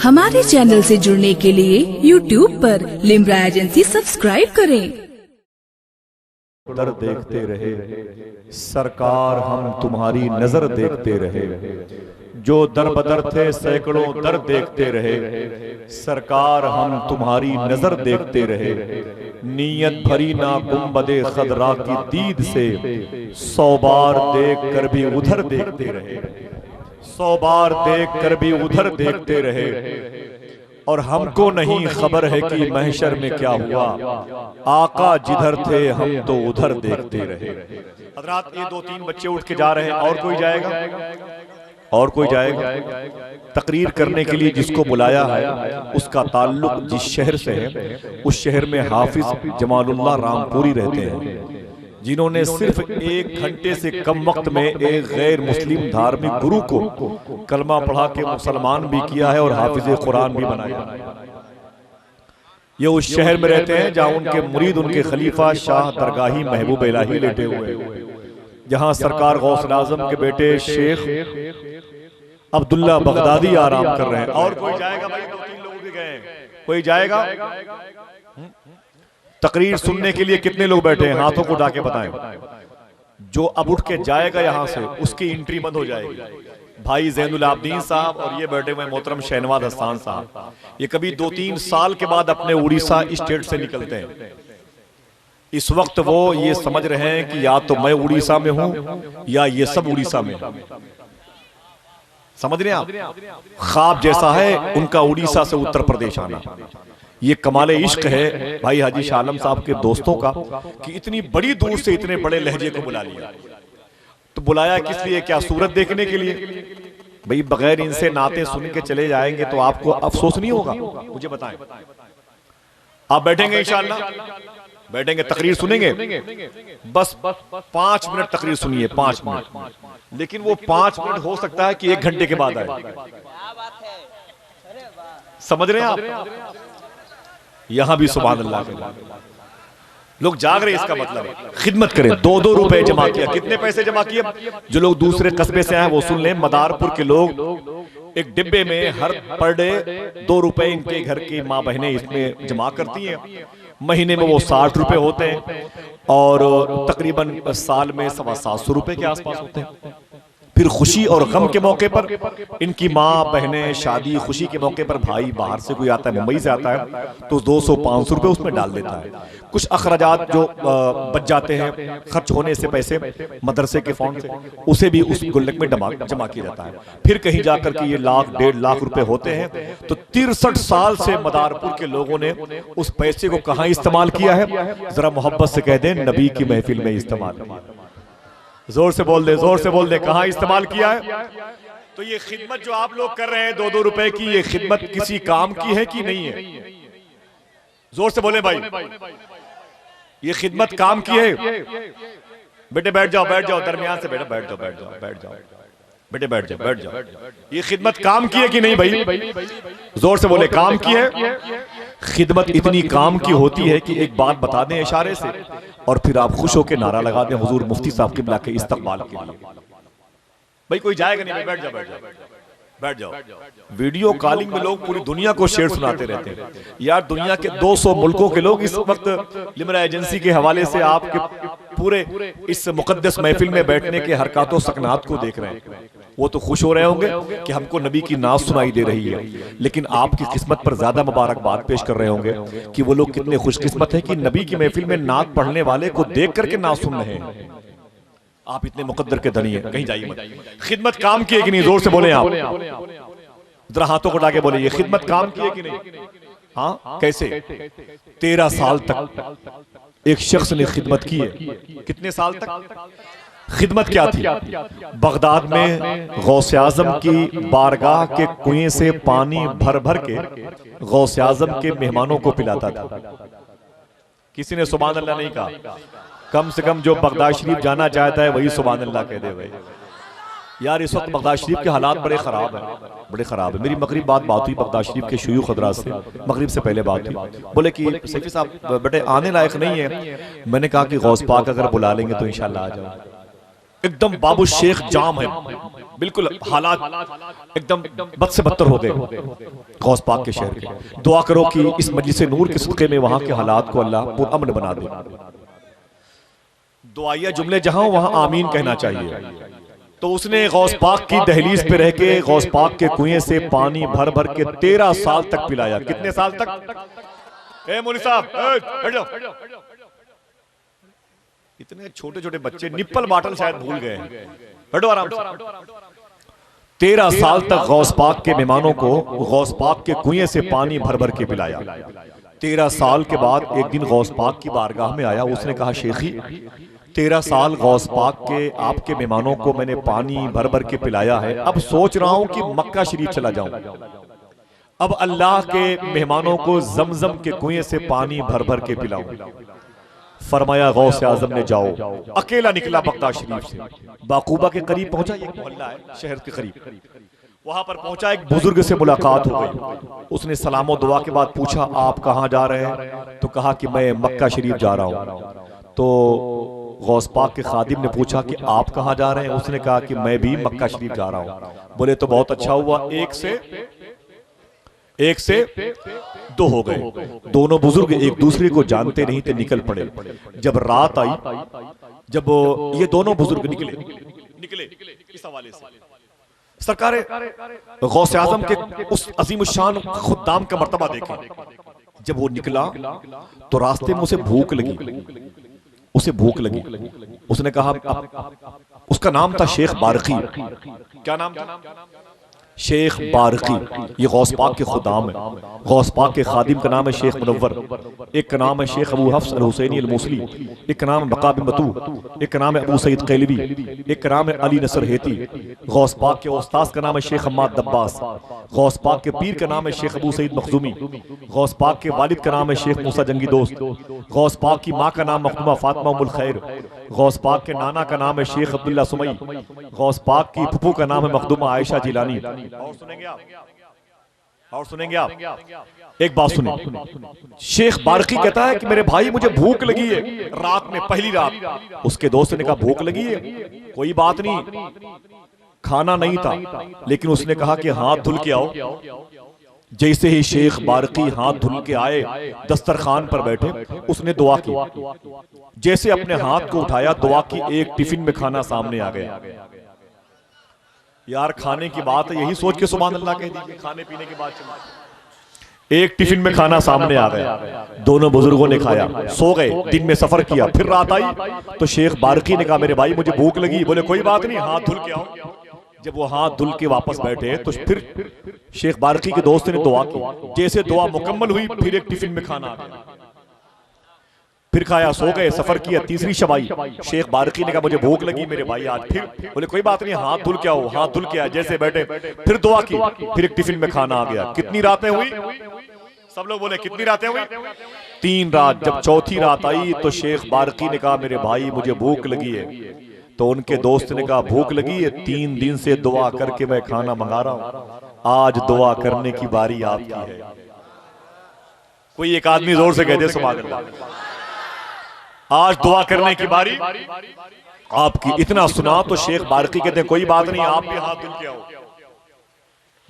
हमारे चैनल से जुड़ने के लिए YouTube पर लिम्रा एजेंसी सब्सक्राइब करें। दर देखते रहे सरकार, हम तुम्हारी नजर देखते रहे। जो दर बदर थे सैकड़ों दर देखते रहे सरकार, हम तुम्हारी नजर देखते रहे। नीयत भरी ना गुंबदे खदरा की दीद से 100 बार देख कर भी उधर देखते रहे। 100 बार देख कर भी उधर देखते रहे। और हमको नहीं खबर है कि महशर में क्या हुआ, आका जिधर थे हम तो उधर देखते रहे। हजरात, ये 2-3 बच्चे उठ के जा रहे हैं, और कोई जाएगा? और कोई जाएगा? तकरीर करने के लिए जिसको बुलाया है उसका ताल्लुक जिस शहर से है, उस शहर में हाफिज जमालुल्लाह रामपुरी रहते हैं, जिन्होंने सिर्फ 1 घंटे से कम वक्त में एक गैर मुस्लिम धार्मिक गुरु को कलमा पढ़ा के मुसलमान भी किया है और हाफिज कुरान भी बनाया। ये उस शहर में रहते हैं जहां उनके मुरीद, उनके खलीफा शाह दरगाही महबूब इलाही लेटे हुए, जहां सरकार गौस आजम के बेटे शेख अब्दुल्ला बगदादी आराम कर रहे हैं। और कोई जाएगा भाई? 2-3 लोग भी गए, कोई जाएगा? तकरीर सुनने के लिए कितने लोग बैठे हैं? हाथों को उठा के बताएं। जो अब उठ के जाएगा यहां से, उसकी एंट्री बंद हो जाएगी। भाई ज़ैनुल आबदीन साहब और ये बैठे हुए मोहतरम शहनवाज हसन साहब, ये कभी 2-3 साल के बाद अपने उड़ीसा स्टेट से निकलते हैं। इस वक्त वो ये समझ रहे हैं कि या तो मैं उड़ीसा में हूं या ये सब उड़ीसा में। समझ रहे हैं आप? ख्वाब जैसा है उनका उड़ीसा से उत्तर प्रदेश आना। ये कमाले इश्क है भाई हाजी शाह आलम साहब के दोस्तों का कि इतनी बड़ी दूर से इतने बड़े लहजे को बुला लिया। तो बुलाया किस लिए? क्या सूरत देखने के लिए? भाई बगैर इनसे नाते सुन के चले जाएंगे तो आपको अफसोस नहीं होगा? मुझे बताएं। आप बैठेंगे इंशाअल्लाह? बैठेंगे, तकरीर सुनेंगे? बस 5 मिनट तकरीर सुनिए, 5 मिनट। लेकिन वो 5 मिनट हो सकता है कि 1 घंटे के बाद आए। समझ रहे हैं आप? यहां भी सुभान अल्लाह के लोग जाग रहे। इसका मतलब है खिदमत करें। 2-2 रुपए जमा किया। कितने पैसे जमा किए? जो लोग दूसरे कस्बे से आए वो सुन लें। मदारपुर के लोग एक डिब्बे में हर पर डे 2 रुपए इनके घर की माँ बहनें इसमें जमा करती हैं। महीने में वो 60 रुपए होते हैं और तकरीबन साल में 750 रुपए के आसपास होते हैं। फिर खुशी और गम के मौके पर इनकी माँ बहनें, शादी खुशी के मौके पर भाई बाहर से कोई आता है, मुंबई से आता है, तो 200-500 रुपए उसमें डाल देता है। कुछ अखराजात जो बच जाते हैं खर्च होने से पैसे मदरसे के फंड से, उसे भी उस गुल्लक में जमा किया जाता है। फिर कहीं जाकर के ये 1-1.5 लाख रुपए होते हैं। तो 63 साल से मदारपुर के लोगों ने उस पैसे को कहाँ इस्तेमाल किया है? जरा मोहब्बत से कह दें, नबी की महफिल में इस्तेमाल किया। जोर से बोल दे, जोर से बोल दे, कहां इस्तेमाल किया है? तो ये खिदमत जो आप लोग कर रहे हैं 2-2 रुपए की, ये खिदमत किसी काम की है कि नहीं है? जोर से बोले भाई, ये खिदमत काम की है? बेटे बैठ जाओ, बैठ जाओ, दरमियान से बेटा बैठ जाओ, बैठ जाओ, बैठ जाओ बेटे, बैठ जाओ, बैठ जाओ। ये खिदमत काम की है कि नहीं भाई? जोर से बोले, काम की है। खिदमत इतनी काम की होती है कि एक बात बता दें इशारे से और फिर आप खुश होकर नारा लगा दें हुजूर मुफ्ती साहब के बुला के इस्तकबाल के लिए। भाई कोई जाएगा नहीं? बैठ जाओ, बैठ जाओ, बैठ जाओ। वीडियो कॉलिंग में लोग पूरी दुनिया को शेर सुनाते रहते हैं। यार दुनिया के 200 मुल्कों के लोग इस वक्त लिम्रा एजेंसी के हवाले से आपके पूरे इस मुकद्दस महफिल में बैठने के हरकतों सकनात को देख रहे हैं। वो तो खुश हो रहे होंगे कि हमको नबी की नाज सुनाई दे रही है, लेकिन आपकी किस्मत पर ज्यादा मुबारकबाद पेश कर रहे होंगे कि वो लोग कितने खुशकिस्मत हैं कि नबी की महफिल में नात पढ़ने वाले को देख करके नाज सुन रहे हैं। आप इतने मुकद्दर के धनी हैं, कहीं जाइए मत। खिदमत काम की है कि नहीं? जोर से बोले आप, जरा हाथों को उठा के बोले, ये खिदमत काम की है कि नहीं? हाँ, कैसे? 13 साल तक एक शख्स ने खिदमत की है। कितने साल तक? खिदमत क्या थी? बगदाद में गौस आजम की बारगाह के कुएं से पानी भर भर के गौस आजम के मेहमानों को पिलाता था। किसी ने सुभान अल्लाह नहीं कहा? कम से कम जो बगदाद शरीफ जाना चाहता है वही सुभान अल्लाह कह दे भाई। यार इस वक्त बगदाद शरीफ के हालात बड़े खराब हैं, बड़े खराब है। मेरी मगरिब बात हुई बगदाद शरीफ के शयूख हज़रात से, मगरिब से पहले बात हुई। बोले कि सैफी साहब बेटे आने लायक नहीं है। मैंने कहा कि गौस पाक अगर बुला लेंगे तो इंशाल्लाह आ जाओ। एकदम बाबू शेख जाम है, बिल्कुल हालात एकदम बद से बदतर हो गए गौस पाक के शहर के। दुआ करो कि इस मजलिस नूर के सदक़े में वहां के हालात को अल्लाह पुरअमन बना दे। दुआया जुमले जहां वहां आमीन कहना चाहिए। तो उसने गौस पाक की दहलीज पे रह के गौस पाक के कुएं से पानी भर भर के 13 साल तक पिलाया। कितने साल तक? ए मौलवी साहब बैठ जाओ। इतने छोटे छोटे बच्चे निप्पल बाटल शायद भूल गए हैं, बैठो आराम से। 13 साल तक गौस पाक के मेहमानों को गौस पाक के कुएं से पानी भर भर के पिलाया। 13 साल के बाद एक दिन गौस पाक की बारगाह में आया। उसने कहा, शेखी 13 साल गौस पाक के आपके मेहमानों को मैंने पानी भर भर के पिलाया है, अब सोच रहा हूं कि मक्का शरीफ चला जाऊं। अब अल्लाह के मेहमानों को जमजम के कुएं से पानी भर भर के पिलाऊं। फरमाया गौस आजम ने, जाओ। अकेला निकला बगदाद शरीफ से, बाकूबा के करीब पहुंचा, एक मोहल्ला है शहर के करीब। वहां पर पहुंचा, एक बुजुर्ग से मुलाकात हो गई। उसने सलामो दुआ के बाद पूछा, आप कहां जा रहे हैं? तो कहा कि मैं मक्का शरीफ जा रहा हूं। तो गौस पाक के खादिम ने पूछा कि आप कहां जा रहे हैं? उसने कहा कि मैं भी मक्का शरीफ जा रहा हूं। बोले तो बहुत अच्छा हुआ, एक से दो हो गए। दोनों बुजुर्ग एक दूसरे को जानते नहीं थे, निकल पड़े। जब रात आई, जब ये दोनों बुजुर्ग निकले इस हवाले से, सरकार गौस आजम के उस अजीम शान खुद्दाम का मर्तबा देखा। जब वो निकला तो रास्ते में उसे भूख लगी। उसने कहा, उसका नाम था शेख बारकी। क्या नाम था? शेख बारकी। ये गौस पाक के खुदाम है। गौस पाक के खादिम का नाम है शेख मुनव्वर, एक का नाम है शेख अबू हफ्स अल हुसैनी अल मूसली, एक का नाम है बका बिन मतू, एक का नाम है अबू सईद कैलवी, एक का नाम है अली नसर हेती। गौस पाक के उस्ताद का नाम है शेख हम्माद दब्बास। गौस पाक के पीर का नाम है शेख अबू सईद मखजूमी। गौस पाक के वालिद का नाम है शेख मूसा जंगी दोस्त। गौस पाक की माँ का नाम मखदूमा फातिमा उम्मुल खैर। गौस पाक के नाना का नाम है शेख अब्दुल्ला सुमई। गौस पाक की फुफू का नाम है मखदूमा आयशा जिलानी। और सुनेंगे आप एक बात सुने। शेख बारकी कहता है कि मेरे भाई मुझे भूख लगी है, रात में पहली रात। उसके दोस्त ने कहा, भूख लगी है, कोई बात नहीं, खाना नहीं था, लेकिन उसने कहा कि हाथ धुल के आओ। जैसे ही शेख बारकी हाथ धुल के आए, दस्तरखान पर बैठे, उसने दुआ की। जैसे अपने हाथ को उठाया, दुआ की, एक टिफिन में खाना सामने आ गया। यार खाने की बात है, यही सोच के सुभान अल्लाह कह दीजिए। खाने पीने की बात चली, एक टिफिन में खाना सामने आ गया। दोनों बुजुर्गों ने खाया, सो गए। दिन में सफर किया, फिर रात आई तो शेख बारकी ने कहा, मेरे भाई मुझे भूख लगी। बोले कोई बात नहीं, हाथ धुल के आओ। जब वो हाथ धुल के वापस बैठे तो फिर शेख बारकी के दोस्त ने दुआ की। जैसे दुआ मुकम्मल हुई, फिर एक टिफिन में खाना आ गया, फिर खाया, सो गए, सफर किया। तीसरी शब आई, शेख बारकी ने कहा, मुझे भूख लगी मेरे भाई आज। फिर बोले कोई बात नहीं, हाथ धुल के आओ। हाथ धुल के आया, जैसे बैठे फिर दुआ की, फिर एक टिफिन में खाना आ गया। कितनी रातें हुई? सब लोग बोले कितनी रातें हुई? 3 रात। जब चौथी रात आई तो शेख बारकी ने कहा, मेरे भाई मुझे भूख लगी है। तो उनके दोस्त ने कहा, भूख लगी है, 3 दिन से दुआ करके मैं खाना मंगा रहा हूं, आज दुआ करने की बारी आपकी है। कोई एक आदमी जोर से कह दे सुभान अल्लाह। आज दुआ करने की बारी आपकी। इतना सुना तो शेख बारकी कहते हैं, कोई बात नहीं, आप भी हाथ धुल के आओ।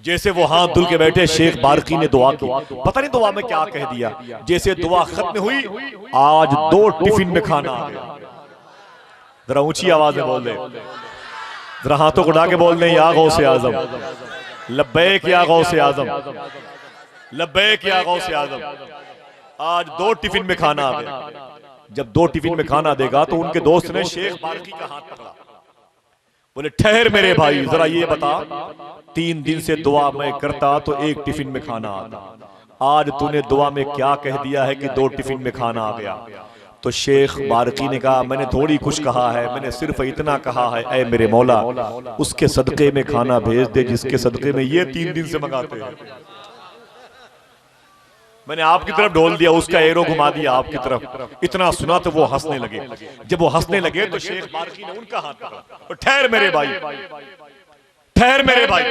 जैसे वो हाथ धुल के बैठे, शेख बारकी ने दुआ की। पता नहीं दुआ में क्या कह दिया। जैसे दुआ खत्म हुई, आज 2 टिफिन में खाना आ गया। जरा ऊंची आवाज में बोल दे, जरा हाथों को उठा के बोल दे, या गौसे आजम, लब्बैक या गौसे आजम, लब्बैक या गौसे आजम। आज 2 टिफिन में खाना आ गया। जब 2 टिफिन में खाना देगा तो उनके दोस्त ने शेख बारकी का हाथ पकड़ा। बोले ठहर मेरे भाई, जरा ये बता, 3 दिन से दुआ मैं करता तो 1 टिफिन में खाना आता, आज तूने दुआ में क्या कह दिया है कि 2 टिफिन में खाना आ गया? तो शेख बारकी ने कहा, मैंने थोड़ी कुछ कहा है, मैंने सिर्फ इतना कहा है, ऐ मेरे मौला उसके सदके में खाना भेज दे जिसके सदके में ये 3 दिन से मंगाते हैं। मैंने आपकी तरफ ढोल दिया, उसका एरो घुमा दिया आपकी तरफ। इतना सुना तो वो हंसने लगे। जब वो हंसने लगे तो शेख बारकी ने उनका हाथ पकड़ा, तो ठहर मेरे भाई, ठहर मेरे भाई,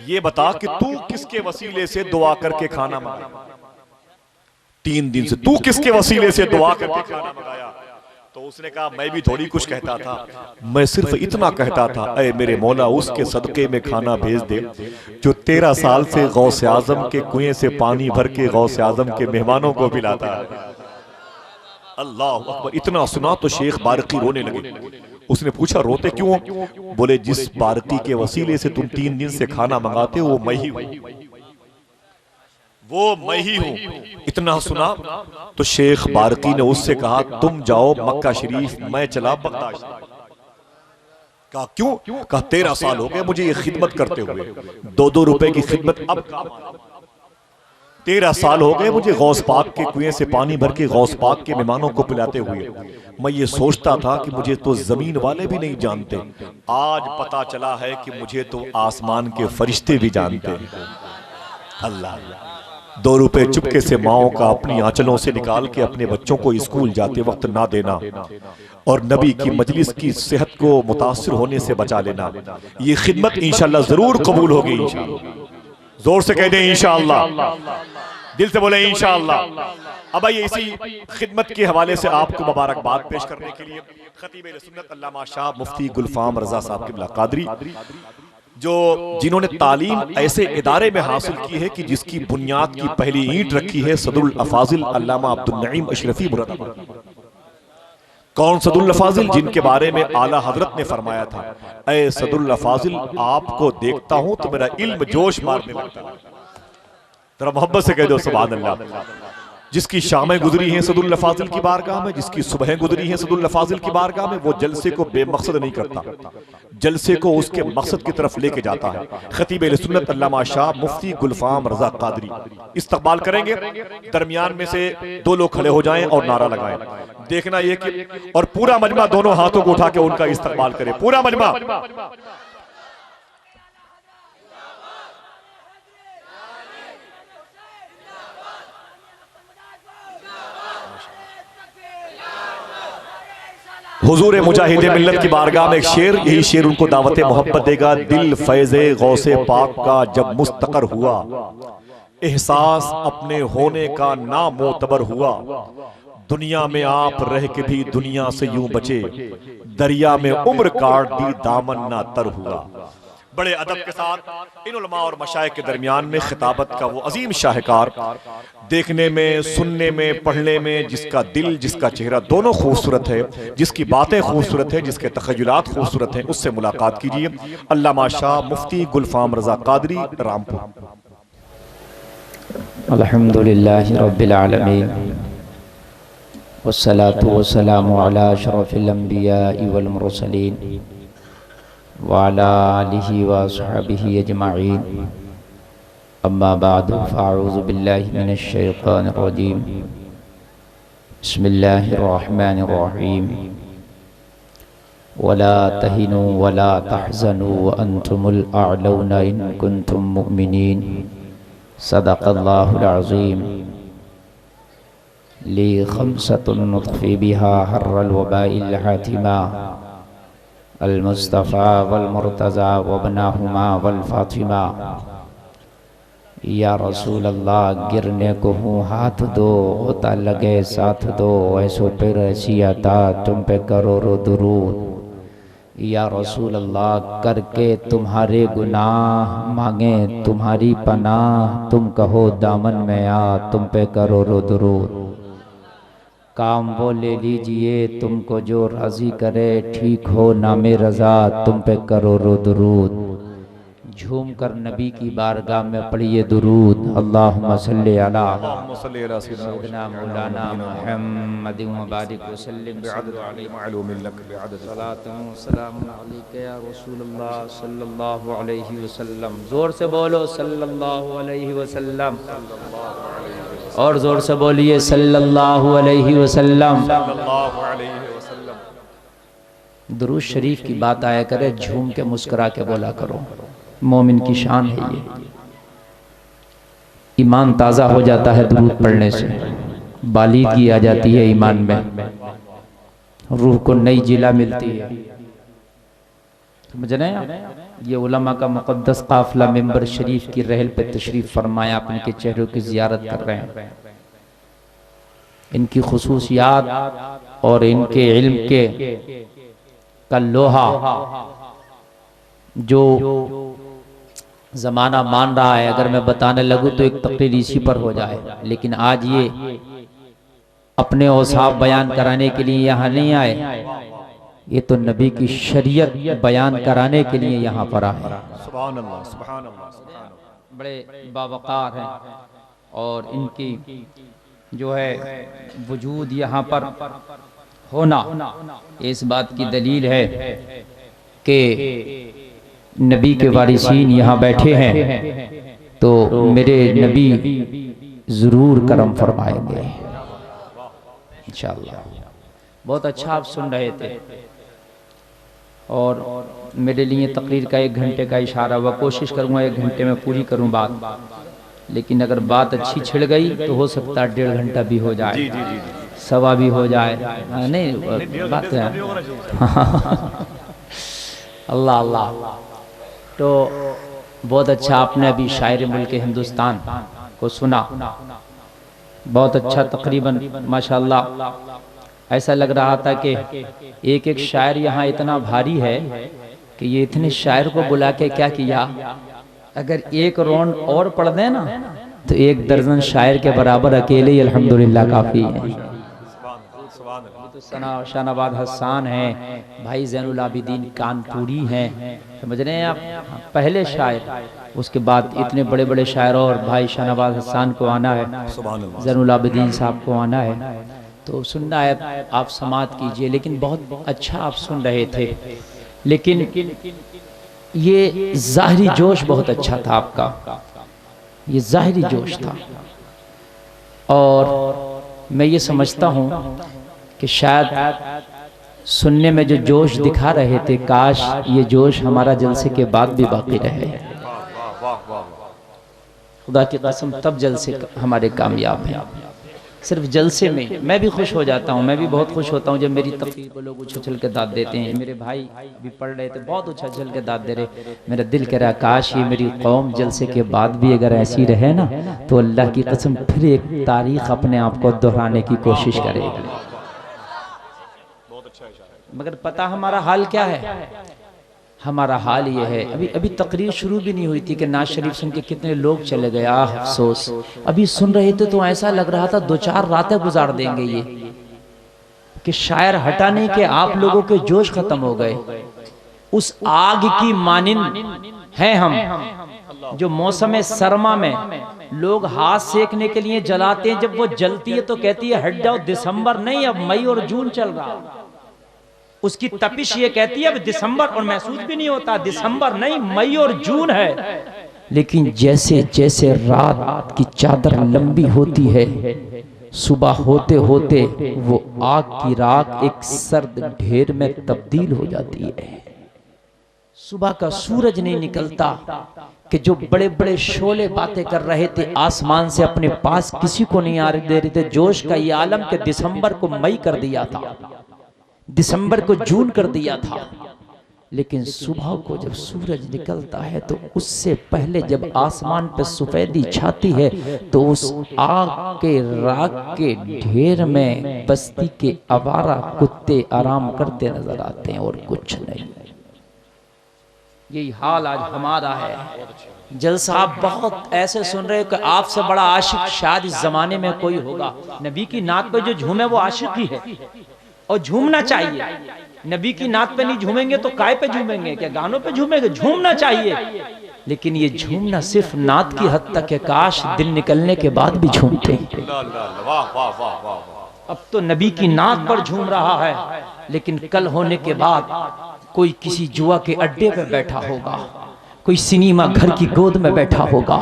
ये बता कि तू किसके वसीले से दुआ करके खाना मंगाया? 3 दिन से तू किसके वसीले से दुआ करके खाना मंगाया? तो उसने कहा मैं भी थोड़ी कुछ कहता था, मैं सिर्फ इतना कहता था, अरे मेरे मौला उसके सदके में खाना भेज दे जो 13 साल से गौसे आजम के कुएं से पानी भर के गौसे आजम के मेहमानों को पिलाता है। अल्लाह अकबर। इतना सुना तो शेख बारकी रोने लगे। उसने पूछा रोते क्यों? बोले जिस बारकी के वसीले से तुम 3 दिन से खाना मंगाते हो वो मैं ही हूं, वो मैं ही हूं। इतना सुना तो शेख बारकी ने उससे कहा तुम जाओ मक्का शरीफ, मैं चला बगदाद। कहा क्यों? कहा 13 साल हो गए मुझे ये खिदमत करते हुए, 2-2 रुपए की खिदमत अब 13 साल हो गए मुझे गौस पाक के कुएं से पानी भर के गौस पाक के मेहमानों को पिलाते हुए। मैं ये सोचता था कि मुझे तो जमीन वाले भी नहीं जानते, आज पता चला है कि मुझे तो आसमान के फरिश्ते भी जानते हैं। अल्लाह। 2 रुपए चुपके से माओ का अपनी आंचलों से निकाल के अपने बच्चों को स्कूल जाते वक्त ना देना और नबी की मजलिस की सेहत को मुतासिर होने से बचा लेना, ये खिदमत इंशाअल्लाह जरूर कबूल होगी। इंशाअल्लाह जोर से कह दें इंशाअल्लाह, दिल से बोले इंशाअल्लाह। अब आइए इसी खिदमत के हवाले से आपको मुबारकबाद पेश करने के लिए खतीब सुन्नत अल्लामा शाह मुफ्ती गुलफाम रजा साहब क़िबला कादरी, जो जिन्होंने तालीम ऐसे इदारे में हासिल की है कि जिसकी बुनियाद की पहली ईंट रखी है सदरुल अफाजिल अल्लामा अब्दुल नईम अशरफी मुरादाबाद। कौन सदरुल अफाजिल? जिनके बारे में आला हजरत ने फरमाया था, ऐ सदरुल अफाजिल आपको देखता हूं तो मेरा इल्म जोश मारने लगता है। जरा मोहब्बत से कह दो सुभान अल्लाह। जिसकी शामें गुजरी हैं सदरुल अफाजिल की बारगाह में, जिसकी सुबह गुजरी हैं सदरुल अफाजिल की बारगाह में, वो जलसे को बेमकसद नहीं करता, जलसे को उसके मकसद की तरफ लेके जाता है। खतीब सुन्नत अल्लामा शाह मुफ्ती गुलफाम रजा कादरी इस्तकबाल करेंगे। दरमियान में से 2 लोग खड़े हो जाएं और नारा लगाएं। देखना ये कि और पूरा मजमा दोनों हाथों को उठा के उनका इस्तकबाल करे, पूरा मजमा। हुजूर मुजाहिद मिल्लत की बारगाह में एक शेर, यही शेर उनको दावत मोहब्बत देगा। दिल फैज़े गौसे पाक का जब मुस्तकर हुआ, एहसास अपने होने का नामोतबर हुआ। दुनिया में आप रह के भी दुनिया से यूं बचे, दरिया में उम्र काट दी दामन ना तर हुआ। बड़े अदब के साथ इन उलमा और मशाइख के दरमियान में खिताबत का वो अजीम शाहकार, देखने में, सुनने में, पढ़ने में, जिसका दिल जिसका चेहरा दोनों खूबसूरत है, जिसकी बातें खूबसूरत है, जिसके तखय्युलात खूबसूरत हैं, उससे मुलाकात कीजिए। अल्लामा शाह मुफ्ती गुलफाम रजा कादरी रामपुर। अल्हम्दुलिल्लाहि रब्बिल आलमीन वस्सलातु वस्सलामु अला अशरफिल अंबियाइ वल मुरसलीन व अला आलिहि व अस्हाबिहि अजमाइन। अम्मा बादु फ़अऊज़ु बिल्लाहि मिनश शैतानिर रजीम। बिस्मिल्लाहिर रहमानिर रहीम। वला तहिनु वला तहज़नु व अंतुमुल अअलौना इन कुंतुम मुमिनीन। सदक़ल्लाहुल अज़ीम। ली खम्सतुन नुत्फ़ी बिहा हर्रल वबाइल हातिमा अल मुस्तफ़ा वल मुर्तज़ा वबनाहुमा वल फ़ातिमा। या रसूल अल्लाह गिरने को हूँ हाथ दो, होता लगे साथ दो, ऐसो फिर ऐसी अता तुम पे करोड़ों दुरूद। या रसूल अल्लाह करके तुम्हारे गुनाह मांगे तुम्हारी पनाह, तुम कहो दामन में आ तुम पे करोड़ों दुरूद। काम वो ले लीजिए तुमको जो राज़ी करे, ठीक हो नामे रज़ा तुम पे करोड़ों दुरूद। झूम कर नबी की बारगाह में पढ़िए दुरूद। अल्लाहुम्मा सल्ली अला सय्यिदना मौलाना मुहम्मदिन व बारिक व सल्लिम सलातुन व सलामुन अलैका या रसूलल्लाह सल्लल्लाहु अलैहि वसल्लम। जोर से बोलो सल्लल्लाहु अलैहि वसल्लम, और जोर से बोलिए सल्लल्लाहु अलैहि वसल्लम। दुरूद शरीफ की बात आया करे, झूम के मुस्कुरा के बोला करो, मोमिन की शान है ये। ईमान ताज़ा हो जाता है दुरूद पढ़ने से, बालिगी आ जाती है ईमान में, रूह को नई जिला मिलती है। समझ रहे हैं? ये उलमा का मुक़द्दस काफ़िला मिंबर शरीफ की रहल पे तशरीफ फरमाया, अपने के चेहरों की ज़ियारत कर रहे हैं। इनकी खुसूसियात और इनके इल्म के का लोहा जो ज़माना मान रहा है, अगर मैं बताने लगूँ तो एक तकरीर इसी पर हो जाए, लेकिन आज ये अपने औसाफ बयान कराने के लिए यहाँ नहीं आए, ये तो नबी की शरीयत बयान कराने के लिए यहाँ पर आए। सुभान अल्लाह, सुभान अल्लाह, सुभान अल्लाह। बड़े बावकार हैं और इनकी जो है वजूद यहाँ पर होना इस बात की दलील है कि नबी के वारिसीन यहाँ बैठे हैं तो मेरे नबी ज़रूर करम फरमाएंगे इंशाअल्लाह। बहुत अच्छा आप सुन रहे थे और मेरे लिए तकरीर का 1 घंटे का इशारा हुआ। कोशिश करूँगा 1 घंटे में पूरी करूँ बात, लेकिन अगर बात अच्छी छिड़ गई तो हो सकता है 1.5 घंटा भी हो जाए, सवा भी हो जाए। नहीं बात है अल्लाह अल्लाह। तो बहुत अच्छा आपने अभी शायर मुल्क हिंदुस्तान को सुना, बहुत अच्छा तकरीबन माशाल्लाह। ऐसा लग रहा था कि एक एक शायर यहाँ इतना भारी है कि ये इतने शायर को बुला के क्या किया, अगर 1 राउंड और पढ़ दें ना तो 1 दर्जन शायर के बराबर अकेले ही अल्हम्दुलिल्लाह काफ़ी है। तो शानाबाद हसन है, भाई ज़ैनुल आबिदीन कानपुरी हैं, समझ रहे हैं आप, पहले शायर। उसके बाद इतने बड़े बड़े शायर और भाई शानाबाद हसन को आना है, ज़ैनुल आबिदीन साहब को आना है, तो सुनना है आप समात कीजिए। लेकिन बहुत अच्छा आप सुन रहे थे, लेकिन ये ज़ाहिरी जोश बहुत अच्छा था आपका, ये ज़ाहिरी जोश था। और मैं ये समझता हूँ कि शायद सुनने में जो जोश दिखा रहे थे, काश ये जोश हमारा जलसे के बाद भी बाकी रहे। खुदा की कसम तब जलसे हमारे कामयाब हैं। सिर्फ जलसे में मैं भी खुश हो जाता हूँ, मैं भी बहुत खुश होता हूँ जब मेरी तकरीर को लोग उछल के दाद देते हैं। मेरे भाई भी पढ़ रहे थे, बहुत उछल के दाद दे रहे। मेरा दिल कह रहा काश ये मेरी कौम जलसे के बाद भी अगर ऐसी रहे ना तो अल्लाह की कसम फिर एक तारीख अपने आप को दोहराने की कोशिश करेगी। मगर पता हमारा हाल क्या है? हमारा हाल ये है, अभी तकरीर शुरू भी नहीं हुई थी कि नाज शरीफ सुन के कितने लोग चले गए। अफसोस, अभी सुन रहे थे तो ऐसा लग रहा था 2-4 रातें गुजार देंगे ये, कि शायर हटा नहीं कि आप लोगों के जोश खत्म हो गए। उस आग की मानिंद हैं हम जो मौसम सरमा में लोग हाथ सेकने के लिए जलाते हैं, जब वो जलती है तो कहती है हट जाओ, दिसंबर नहीं अब मई और जून चल रहा। उसकी तपिश ये कहती है अब दिसंबर, और महसूस भी नहीं होता दिसंबर नहीं मई और जून है। लेकिन जैसे जैसे रात की चादर लंबी होती है, सुबह होते होते वो आग की राख एक सर्द ढेर में तब्दील हो जाती है। सुबह का सूरज नहीं निकलता कि जो बड़े बड़े शोले बातें कर रहे थे आसमान से अपने पास किसी को नहीं आ दे रहे थे। जोश का ये आलम कि दिसंबर को मई कर दिया था, दिसंबर को जून कर दिया था। लेकिन सुबह को जब सूरज निकलता है तो उससे पहले जब आसमान पर सफेदी छाती है तो उस आग के राख के ढेर में बस्ती के आवारा कुत्ते आराम करते नजर आते हैं और कुछ नहीं। यही हाल आज हमारा है। जलसा आप बहुत ऐसे सुन रहे हो कि आपसे बड़ा आशिक शायद इस जमाने में कोई होगा। नबी की नात पे जो झूमे वो आशिक ही है और झूमना चाहिए। नबी की नात पे नहीं झूमेंगे तो काय पे झूमेंगे? क्या गानों पे झूमेंगे? झूमना चाहिए। लेकिन ये झूमना सिर्फ नात की हद तक है, काश दिन निकलने के बाद भी झूमते। अब तो नबी की नात पर झूम रहा है, लेकिन कल होने के बाद कोई किसी जुआ के अड्डे पे बैठा होगा, कोई सिनेमा घर की गोद में बैठा होगा,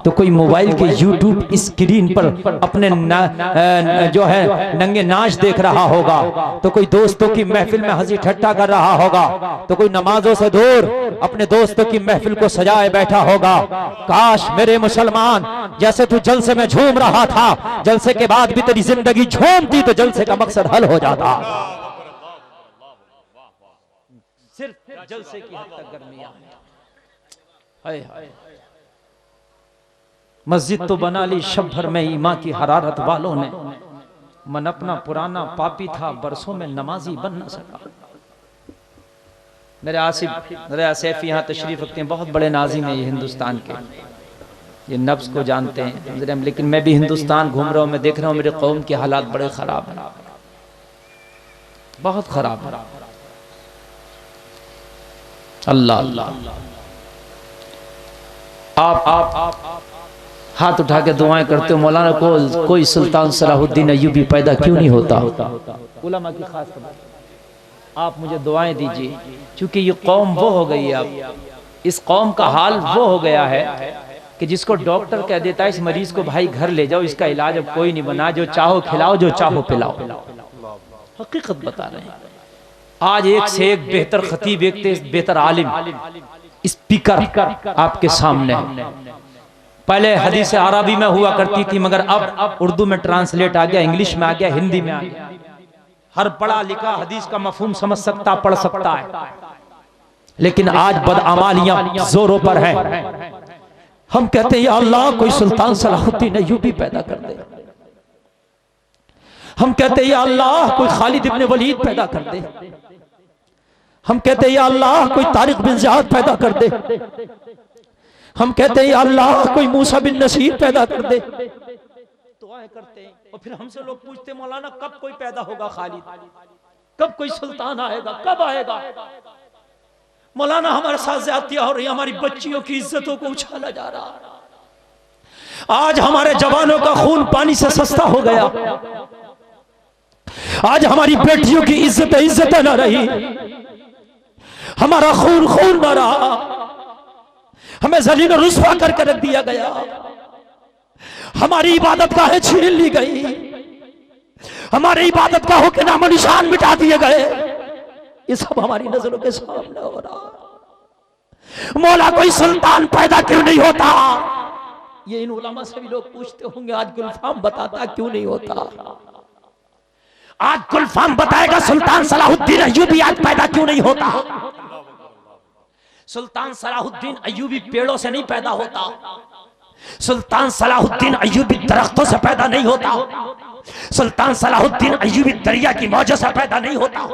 तो कोई मोबाइल के यूट्यूब स्क्रीन पर अपने जो है नंगे नाच देख रहा होगा, तो कोई दोस्तों की महफिल में हंसी ठट्टा कर रहा होगा, तो कोई नमाजों से दूर अपने दोस्तों की महफिल को सजाए बैठा होगा। काश मेरे मुसलमान जैसे तू जलसे में झूम रहा था, जलसे के बाद भी तेरी जिंदगी झूमती तो जलसे का मकसद हल हो जाता। सिर्फ जलसे की हद तक गर्मियां हैं। मस्जिद तो बना ली शब भर में ईमा की हरारत वालों ने, मन अपना पुराना पापी था, बरसों में नमाजी बन न सका। मेरे आसिफ रज़ा सैफी यहाँ तशरीफ रखते हैं, बहुत बड़े नाज़िम हैं ये हिंदुस्तान के, ये नफ्स को जानते हैं। लेकिन मैं भी हिंदुस्तान घूम रहा हूँ, मैं देख रहा हूँ मेरे कौम के हालात बड़े खराब हैं, बहुत खराब है। अल्लाह अल्लाह, आप हाथ उठा के दुआएं करते हो, मौलाना को कोई सुल्तान सलाहुद्दीन अय्यूबी पैदा क्यों नहीं होता? उलमा की खास बात, आप मुझे दुआएं दीजिए, क्योंकि ये कौम वो हो गई है, अब इस कौम का हाल वो हो गया है कि जिसको डॉक्टर कह देता है इस मरीज को भाई घर ले जाओ, इसका इलाज अब कोई नहीं बना, जो चाहो खिलाओ, जो चाहो पिलाओ। हकीकत बता रहे हैं। आज एक से एक बेहतर खतीब, एक से बेहतर आलिम, स्पीकर आपके सामने है। पहले हदीस अरबी में हुआ करती थी, मगर अब उर्दू में ट्रांसलेट आ गया, इंग्लिश में आ गया, हिंदी में आ गया। हर पढ़ा लिखा हदीस का मफहूम समझ सकता, पढ़ सकता है, लेकिन आज बदअमालियां जोरों पर हैं। हम कहते हैं या अल्लाह कोई सुल्तान सलाहुद्दीन अय्यूबी पैदा कर दे। हम कहते हैं या अल्लाह कोई खालिद इब्न वलीद पैदा कर दे। हम कहते हैं या अल्लाह कोई तारिक बिन ज़ियाद पैदा कर दे। हम कहते हैं या अल्लाह कोई मूसा बिन नसीर पैदा कर दे। दुआएं करते हैं और फिर हमसे लोग पूछते मौलाना कब कोई पैदा होगा खालिद, कब कोई सुल्तान आएगा, कब आएगा? मौलाना हमारे साथ ज्यादतियां हो रही, हमारी बच्चियों की इज्जतों को उछाला जा रहा। आज हमारे जवानों का खून पानी से सस्ता हो गया। आज हमारी बेटियों की इज्जत न रही, हमारा खून खून न रहा, हमें जलील और रुस्वा करके रख दिया गया, हमारी इबादत गाहें छीन ली गई, हमारे इबादत गाहों के नामो निशान मिटा दिए गए। ये सब हमारी नजरों के सामने हो रहा। मौला कोई सुल्तान पैदा क्यों नहीं होता? ये इन उलमा से भी लोग पूछते होंगे, आज गुलफाम बताता क्यों नहीं होता? आज गुलफाम बताएगा सुल्तान सलाहुद्दीन अय्यूबी आज पैदा क्यों नहीं होता? सुल्तान सलाहुद्दीन अय्यूबी पेड़ों से नहीं पैदा होता, सुल्तान सलाहुद्दीन अय्यूबी दरख्तों से पैदा नहीं होता, सुल्तान सलाहुद्दीन अय्यूबी दरिया की मौजों से पैदा नहीं होता,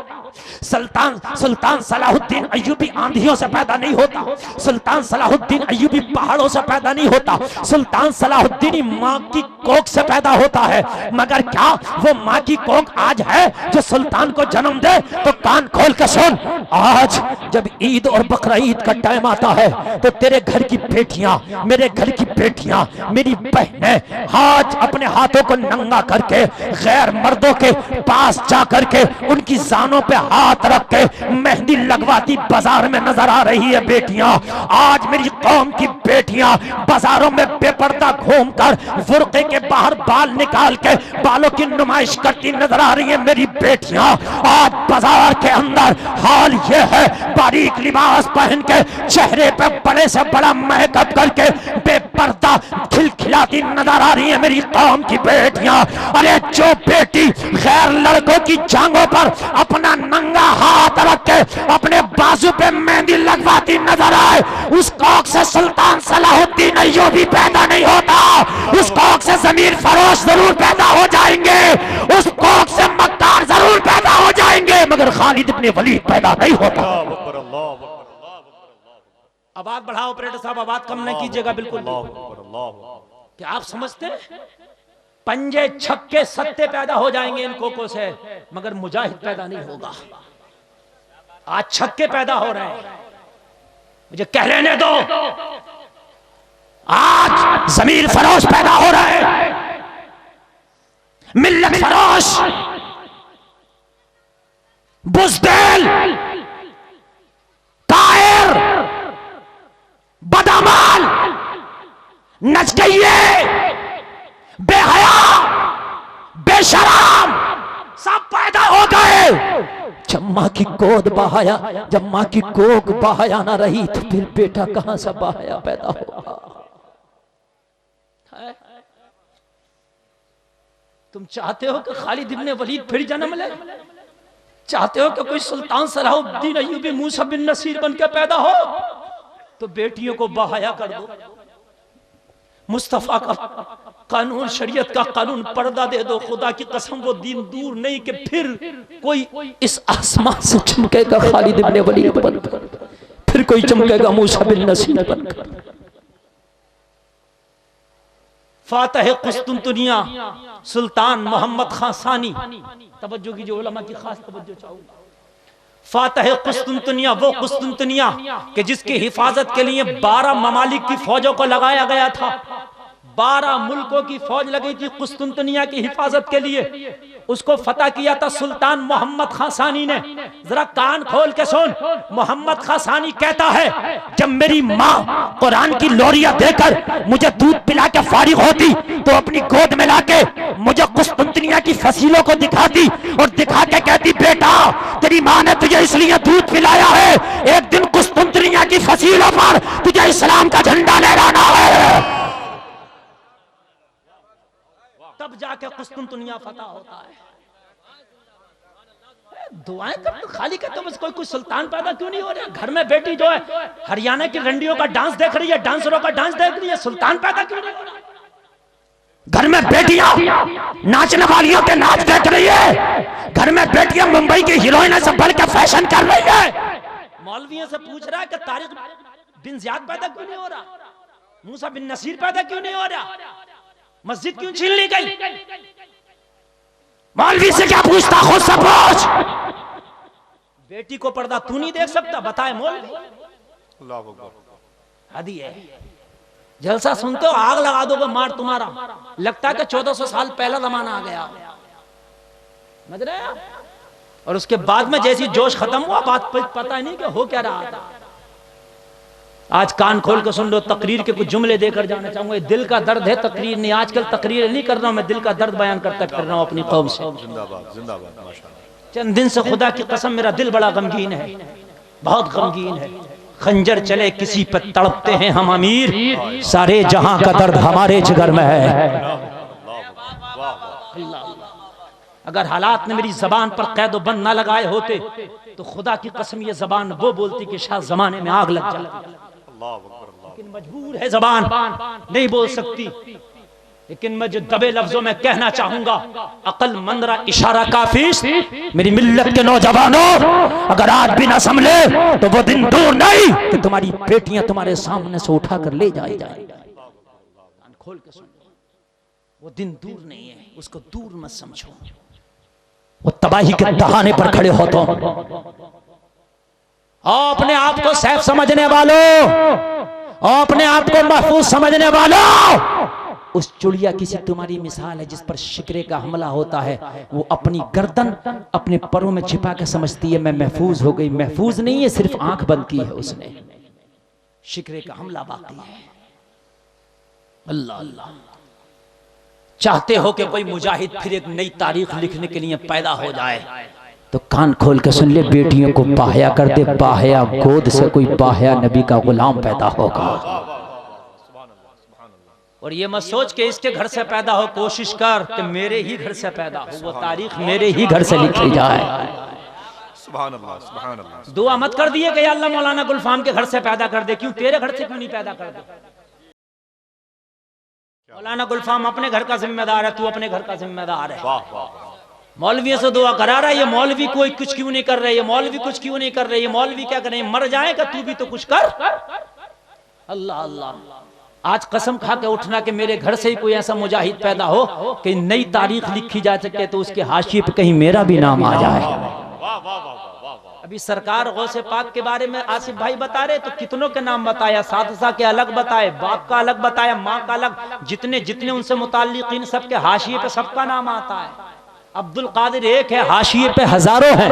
सुल्तान सलाहुद्दीन अय्यूबी आंधियों से पैदा नहीं होता, सुल्तान सलाहुद्दीन अय्यूबी पहाड़ों से पैदा नहीं होता, सुल्तान सलाहुद्दीन माँ की कोख से पैदा होता है। मगर क्या वो माँ की कोख आज है जो सुल्तान को जन्म दे? तो कान खोल के सुन, आज जब ईद और बकरा ईद का टाइम आता है तो तेरे घर की बेटियां, मेरे घर की बेटियां, मेरी बहनें आज अपने हाथों को नंगा करके गैर मर्दों के पास जा करके उनकी जानों पे हाथ रख के मेहंदी लगवाती बाजार में नजर आ रही है बेटियां। आज मेरी कौम की बेटियां बाजारों में बेपर्दा घूमकर बुर्के के बाहर बाल निकाल के बालों की नुमाइश करती नजर आ रही है मेरी बेटियां। आज बाजार के अंदर हाल ये है, बारीक लिबास पहन के चेहरे पे बड़े से बड़ा मेकअप करके बेपर्दा खिलखिलाती नजर आ रही है मेरी कौम की बेटियां। अरे जो बेटी गैर लड़कों की जांघों पर अपना नंगा हाथ रख के अपने बाजू पे मेहंदी लगवाती नजर आए, उस कोख से सुल्तान सलाहुद्दीन अय्यूबी पैदा नहीं होता। उस कोख से जमीर फरोश जरूर पैदा हो जाएंगे, उस कोख से मक्कार जरूर पैदा हो जाएंगे, मगर खालिद इब्न वलीद पैदा नहीं होता। आवाज बढ़ाओ ऑपरेटर साहब, आवाज कम नहीं कीजिएगा बिल्कुल। क्या आप समझते हैं पंजे छक्के सत्ते पैदा हो जाएंगे इन कोकों से, मगर मुजाहिद पैदा नहीं होगा। आज छक्के पैदा हो रहे हैं, मुझे कह लेने दो। आज जमीर फरोश पैदा हो रहे हैं, मिल्लत फरोश, बुज़दिल, तायर, बदअमल, नचकइये, बेहया, बेशराम सब पैदा हो गए। जब माँ की गोद बहाया, जब माँ की कोख बहाया ना रही तो फिर बेटा कहां से बहाया पैदा होगा? तुम चाहते हो कि खालिद इब्न वलीद फिर जन्म ले? चाहते हो कि कोई सुल्तान सलाहुद्दीन अय्यूबी मूसा बिन नसीर बन के पैदा हो? तो बेटियों को बहाया कर दो, मुस्तफ़ा का कानून, शरीयत का कानून, पर्दा दे दो। खुदा की कसम वो दिन दूर नहीं कि फिर कोई इस आसमान से चमकेगा खालिद इब्ने वलीद बनकर, फिर कोई चमकेगा मूसा बिन नसीर बनकर। फातह कुस्तुनतुनिया सुल्तान मोहम्मद खान सानी, तवज्जो कीजिए उलमा की खास तवज्जो चाहूंगा। फातह कुस्तुनतुनिया वो कुस्तुनतुनिया कि जिसकी हिफाजत के लिए 12 ममालिक की फौजों को लगाया गया था। 12 मुल्कों की फौज लगी थी कुस्तुनतुनिया की हिफाजत के लिए। उसको फतह किया था सुल्तान मोहम्मद खान सानी ने। जरा कान खोल के सुन, मोहम्मद खान सानी कहता है जब मेरी माँ कुरान की लोरियां देकर मुझे दूध पिला के फारिग होती तो अपनी गोद में लाके मुझे कुस्तुनतुनिया की फसीलों को दिखाती और दिखा के कहती बेटा तेरी माँ ने तुझे इसलिए दूध पिलाया है, एक दिन कुस्तुनतुनिया की फसीलों पर तुझे इस्लाम का झंडा लहराना है। तब जाके कुस्तुनतुनिया फतह होता है। दुआएं कर, खाली कहते हो कोई सुल्तान पैदा क्यों नहीं हो रहा? घर में बेटी जो है हरियाणा की रंडियों का डांस देख रही है, डांसरों का डांस देख रही है, सुल्तान पैदा क्यों नहीं हो रहा? घर में बेटियां नाचने वालियों के नाच देख रही है, घर में बेटियां मुंबई की हीरोइन से बढ़ के फैशन कर रही है। मौलवियों से पूछ रहा है कि तारिक बिन ज़ियाद पैदा क्यों नहीं हो रहा, मूसा बिन नसीर पैदा क्यों नहीं हो रहा, मस्जिद क्यों छीन ली गई? मौलवी से क्या पूछता, खुद से पूछ। बेटी को पर्दा तू नहीं देख सकता, बताए मौलवी। अल्लाह अकबर। हदी है, जलसा सुनते हो आग लगा दोगे मार तुम्हारा। लगता है कि 1400 साल पहला जमाना आ गया, समझ रहे हैं? और उसके बाद में जैसी जोश खत्म हुआ बात पता ही नहीं कि हो क्या रहा था। आज कान खोल कर सुन लो, तकरीर के कुछ जुमले देकर जाना चाहूंगा। दिल का दर्द है, तकरीर नहीं। आजकल तकरीर नहीं कर रहा हूं मैं, दिल का दर्द बयान करता फिर रहा हूं अपनी कौम से। जिंदाबाद जिंदाबाद माशाअल्लाह। चंद दिन से खुदा की कसम मेरा दिल बड़ा गमगीन है, बहुत गमगीन है। खंजर चले किसी पर तड़पते हैं हम अमीर, सारे जहां का दर्द हमारे जिगर में है। अगर हालात ने मेरी जबान पर कैद व बंद ना लगाए होते तो खुदा की कसम ये जबान वो बोलती कि शायद जमाने में आग लग जाती। लेकिन मजबूर है जबान, नहीं बोल सकती। लेकिन मैं जो दबे लफ्जों में कहना चाहूंगा, अकल मंदरा इशारा काफिश। मेरी मिल्लत के नौजवानों, अगर आज भी ना संभले तो वो दिन दूर नहीं कि तुम्हारी बेटियां तुम्हारे सामने से उठा कर ले जाए जाए। खोल के सुन, वो दिन दूर नहीं है, उसको दूर मत समझो। वो तबाही के दहाने पर खड़े हो तो अपने आप को सैफ समझने वालों, अपने आप को महफूज समझने वालों, उस चुड़िया की सी तुम्हारी मिसाल है जिस पर शिकरे का हमला होता है। वो अपनी गर्दन अपने परों में छिपा के समझती है मैं महफूज हो गई। महफूज नहीं है, सिर्फ आंख बंद की है उसने। शिकरे का हमला बाकी है। अल्लाह अल्लाह। चाहते हो कि कोई मुजाहिद फिर एक नई तारीख लिखने के लिए पैदा हो जाए तो कान खोल के सुन ले, बेटियों को बाहया कर दे। बाहया गोद से कोई बाहया नबी का गुलाम पैदा होगा। और ये मत सोच के इसके घर से पैदा हो, कोशिश कर कि मेरे ही घर से पैदा हो, वो तारीख मेरे ही घर से लिखी जाए। सुभान अल्लाह, सुभान अल्लाह। दुआ मत कर दिए कि अल्लाह मौलाना गुलफाम के घर से पैदा कर दे। क्यों तेरे घर से क्यों नहीं पैदा कर दे? मौलाना गुलफाम अपने घर का जिम्मेदार है, तू अपने घर का जिम्मेदार है। वाह वाह। मौलवियों से दुआ करा रहा है, ये मौलवी कोई कुछ क्यों नहीं कर रहे, ये मौलवी कुछ क्यों नहीं कर रहे, ये मौलवी क्या कर रहे हैं? मर जाएगा तू भी तो कुछ कर। अल्लाह अल्लाह। आज कसम खा के उठना कि मेरे घर से ही कोई ऐसा मुजाहिद पैदा हो कि नई तारीख लिखी जा सके तो उसके हाशिए पे कहीं मेरा भी नाम आ जाए। अभी सरकार गौसे पाक के बारे में आसिफ भाई बता रहे तो कितनों के नाम बताया, सादसा के अलग बताए, बाप का अलग बताया, माँ का अलग, जितने जितने उनसे मुताल्लिकीन सबके हाशिए पे सबका नाम आता है। अब्दुल कादिर एक है, हाशिए पे हजारों हैं।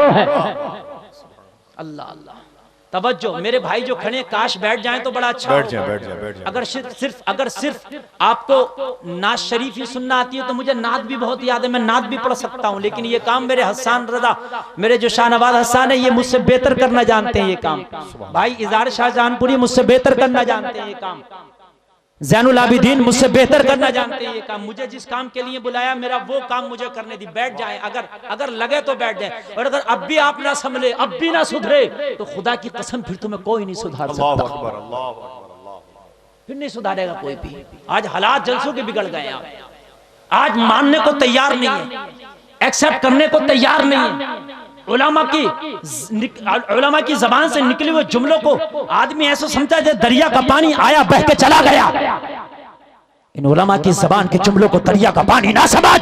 अल्लाह अल्लाह। तवज्जो मेरे भाई जो खड़े, काश बैठ जाएं तो बड़ा अच्छा बैठ जाए, बैठ जाए, बैठ जाए। अगर सिर्फ आपको नात शरीफ ही सुनना आती है तो मुझे नात भी बहुत याद है, मैं नात भी पढ़ सकता हूँ। लेकिन ये काम मेरे हसन रजा, मेरे जो शाहनवाज हसन है, ये मुझसे बेहतर करना जानते हैं ये काम। भाई इजार शाहजहानपुरी मुझसे बेहतर करना जानते हैं ये काम। ज़ैनुल आबिदीन मुझसे बेहतर करना जानते हैं ये काम। मुझे जिस काम के लिए बुलाया मेरा वो काम मुझे करने दी। बैठ जाए, अगर लगे तो बैठ जाए। और अगर अब भी आप ना संभले, अब भी ना सुधरे तो खुदा की कसम फिर तुम्हें कोई नहीं सुधार सकता। फिर नहीं सुधारेगा कोई भी। आज हालात जलसों के बिगड़ गए हैं, आज मानने को तैयार नहीं है, एक्सेप्ट करने को तैयार नहीं है। उलमा की जबान से निकले हुए जुमलों को आदमी ऐसा समझता है दरिया का पानी आया बह के चला गया। इन उलमा की जबान के जुमलों को दरिया का पानी ना समझ,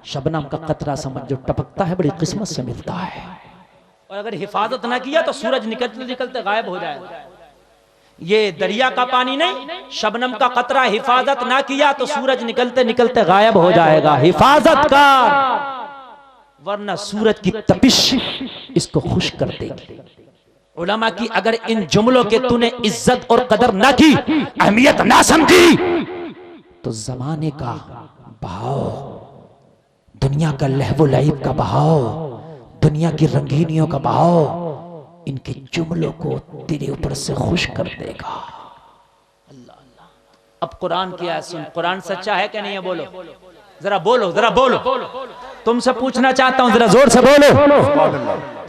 शबनम का कतरा समझ, जो टपकता है बड़ी किस्मत से मिलता है। और अगर हिफाजत ना किया तो सूरज निकलते निकलते गायब हो जाएगा। ये दरिया का पानी नहीं, शबनम का कतरा, हिफाजत ना किया तो सूरज निकलते निकलते गायब हो जाएगा। हिफाजत कर, वरना सूरज की तपिश इसको खुश कर देगी। उलमा की अगर इन जुमलों के तूने इज्जत और कदर ना की, अहमियत ना समझी, तो जमाने का बहाव, दुनिया का लहवो लईब का बहाव, दुनिया की रंगीनियों का बहाव इनके जुमलों को तेरे ऊपर से खुश कर देगा। अल्लाह अल्लाह। अब कुरान की आयत सुन, कुरान सच्चा है कि नहीं है? बोलो जरा, बोलो जरा, बोलो। तुमसे पूछना चाहता हूं, जरा जोर से बोलो,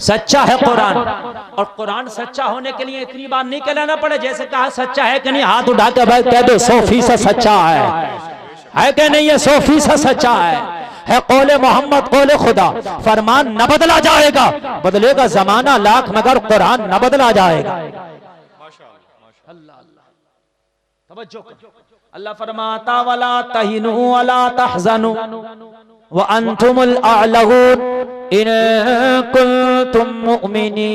सच्चा है कुरान? और कुरान सच्चा होने के लिए इतनी बार नहीं कहना पड़े, जैसे कहा सच्चा है कि नहीं, हाथ उठा के भाई कह दो 100% सच्चा है कि नहीं? ये 100% सच्चा है कौले मोहम्मद, कौले खुदा। फरमान न बदला जाएगा, बदलेगा जमाना लाख मगर कुरान न बदला जाएगा। तवज्जो, अल्लाह फरमाता वला तहिनु वला तहजनु व अंतुमुल अअलऊन इन कुंतुम मुमिनीन।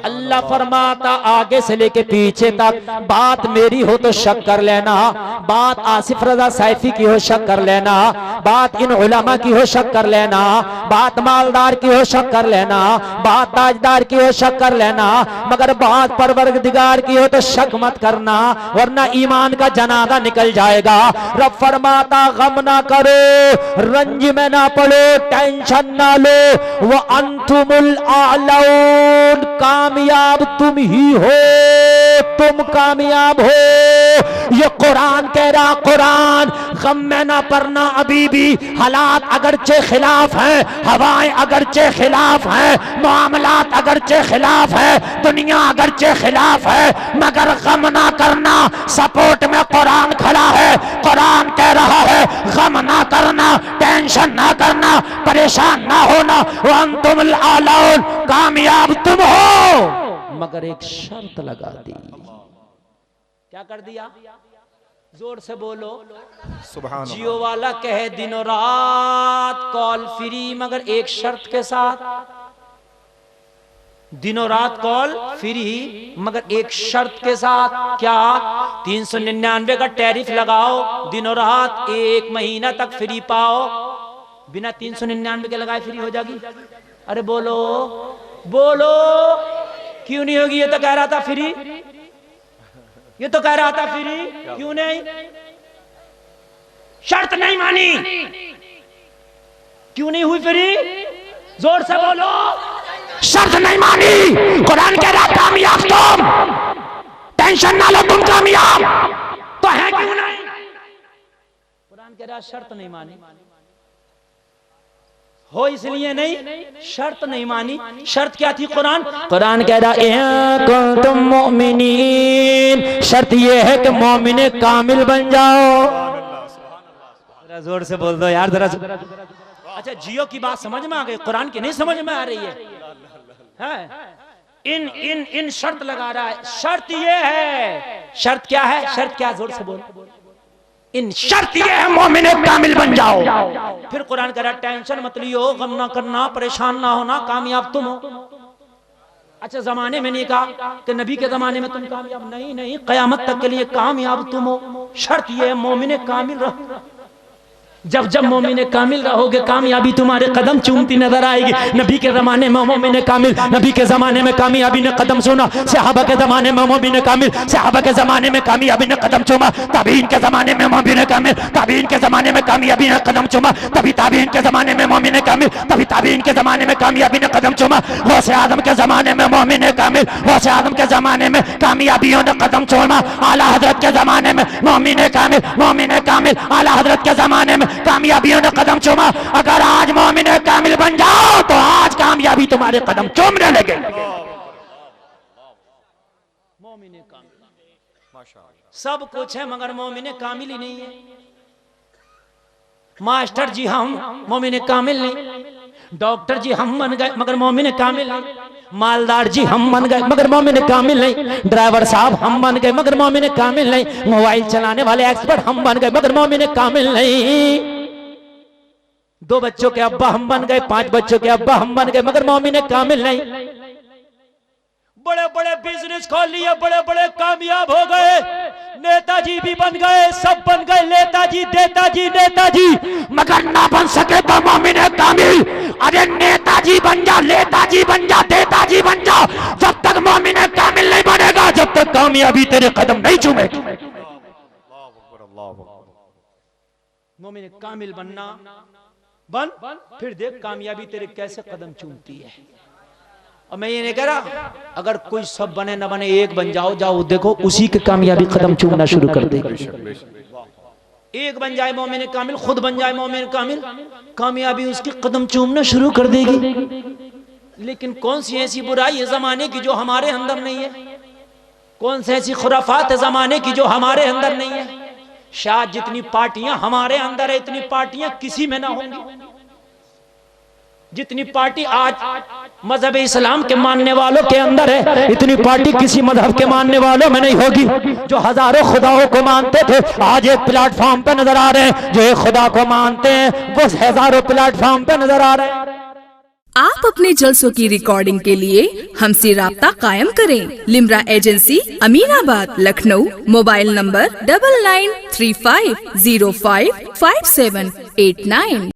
अल्लाह फरमाता आगे से लेके पीछे तक बात मेरी हो तो शक कर लेना, बात आसिफ रजा सैफी की हो शक कर लेना, बात इन उलमा की हो शक कर लेना, बात मालदार की हो शक कर लेना, बात ताजदार की हो शक कर लेना, मगर बात परवरदिगार की हो तो शक मत करना, वरना ईमान का जनाजा निकल जाएगा। रब फरमाता गम ना करो, रंज में ना पड़ो, टेंशन ना लो, वो अंतुमुल आलऊन, कामयाब तुम ही हो, तुम कामयाब हो। ये कुरान कह रहा, कुरान गम में ना पड़ना। अभी भी हालात अगरचे खिलाफ हैं, हवाएं अगरचे खिलाफ हैं, मामलात अगरचे खिलाफ है, दुनिया अगरचे खिलाफ है, मगर गम ना करना। सपोर्ट में कुरान खड़ा है, कुरान कह रहा है गम ना करना, टेंशन ना करना, परेशान ना होना। वअंतुमुल आलऊन, कामयाब तुम हो, मगर एक शर्त लगा दी। क्या कर दिया? जोर से बोलो सुभान अल्लाह। जियो वाला कहे दिनों रात कॉल फ्री, मगर एक शर्त के साथ। दिनों रात कॉल फ्री मगर एक शर्त के साथ। क्या? 399 का टैरिफ लगाओ, दिनों रात 1 महीना तक फ्री पाओ। बिना 399 के लगाए फ्री हो जाएगी? अरे बोलो बोलो, क्यों नहीं होगी? ये तो कह रहा था फ्री, ये तो कह रहा था फ्री, क्यों नहीं? शर्त नहीं मानी, क्यों नहीं हुई फ्री? जोर से बोलो, शर्त नहीं मानी। कुरान कह रहा कामयाब तुम, टेंशन ना लो, तुम कामयाब तो है क्यों नहीं? कुरान कह रहा शर्त नहीं मानी, हो इसलिए नहीं, शर्त नहीं मानी। शर्त क्या थी? कुरान कह रहा तुम मोमिनीन, शर्त ये है कि मोमिने कामिल बन जाओ। जरा जोर से बोल दो यार, जरा। अच्छा, जियो की बात समझ में आ गई, कुरान की नहीं समझ में आ रही है? इन शर्त लगा रहा है। शर्त ये है, शर्त क्या है? शर्त क्या? जोर से बोल। इन शर्त ये है मोमिन कामिल बन जाओ। फिर कुरान कह रहा टेंशन मत लियो, गम ना करना, परेशान ना होना, कामयाब तुम हो। अच्छा, जमाने में नहीं कहा कि नबी के जमाने में तुम कामयाब, नहीं नहीं, कयामत तक के लिए कामयाब तुम हो। शर्त ये है मोमिन कामिल रहो। जब जब मोमिन कामिल रहोगे, कामयाबी तुम्हारे कदम चूमती नजर आएगी। नबी के जमाने में मोमिन कामिल, नबी के जमाने में कामयाबी ने कदम चूमा। सहाबा के जमाने में मोमिन कामिल, सहाबा के जमाने में कामयाबी ने कदम चूमा। ताबीन के जमाने में मोमिन कामिल, ताबीन के जमाने में कामयाबी ने कदम चूमा। तभी ताबीन के जमाने में मोमिन कामिल, तभी ताबीन के जमाने में कामयाबी ने कदम चूमा। गौसे आदम के जमाने में मोमिन कामिल, गौसे आदम के जमाने में कामयाबियों ने कदम चूमा। आला हजरत के जमाने में मोमिन कामिल, मोमिन कामिल, आला हजरत के जमाने में कामयाबियों ने कदम चूमा। अगर आज मोमिन कामिल बन जाओ तो आज कामयाबी तुम्हारे कदम चूमने लगे। मोमिन कामिल। सब कुछ है मगर मोमिन कामिल ही नहीं है। मास्टर जी हम मोमिन कामिल नहीं, डॉक्टर जी हम बन गए मगर मोमिन कामिल नहीं, मालदार जी हम बन गए मगर मोमिन कामिल नहीं, ड्राइवर साहब हम बन गए मगर मोमिन कामिल नहीं, मोबाइल चलाने वाले एक्सपर्ट हम बन गए मगर मोमिन कामिल नहीं। 2 बच्चों के अब्बा हम बन गए, 5 बच्चों के अब्बा हम बन गए मगर मोमिन कामिल नहीं। बड़े बड़े बिजनेस खोल लिए, बड़े बड़े कामयाब हो गए, नेताजी भी बन गए, सब बन गए, नेताजी देताजी नेताजी, मगर ना बन सके तो मोमिन कामिल। अरे नेताजी बन जा, नेताजी बन जा, देताजी बन जा, जब तक मोमिन कामिल नहीं बनेगा, जब तक कामयाबी तेरे कदम नहीं चूमेगी। मोमिन कामिल बनना बन, फिर देख कामयाबी तेरे कैसे कदम चूमती है। और मैं ये नहीं कह रहा अगर कोई सब बने न बने एक बन जाओ, जाओ देखो उसी के कामयाबी कदम चूमना शुरू कर देगी। एक बन जाए मोमिन कामिल, खुद बन जाए मोमिन कामिल, कामयाबी उसकी कदम चूमना शुरू कर देगी। लेकिन कौन सी ऐसी बुराई है जमाने की जो हमारे अंदर नहीं है? कौन सी ऐसी खुराफात है जमाने की जो हमारे अंदर नहीं है? शायद जितनी पार्टियां हमारे अंदर है, इतनी पार्टियां किसी में ना होंगी। जितनी पार्टी आज मजहब इस्लाम के मानने वालों के अंदर है, इतनी पार्टी किसी मजहब के मानने वालों में नहीं होगी। जो हजारों खुदाओं को मानते थे आज एक प्लेटफॉर्म पे नजर आ रहे हैं, जो एक खुदा को मानते हैं वो हजारों प्लेटफॉर्म पे नजर आ रहे हैं। आप अपने जलसों की रिकॉर्डिंग के लिए हमसे राब्ता कायम करें। Limra agency, Aminabad, Lucknow. Mobile number 9935055789।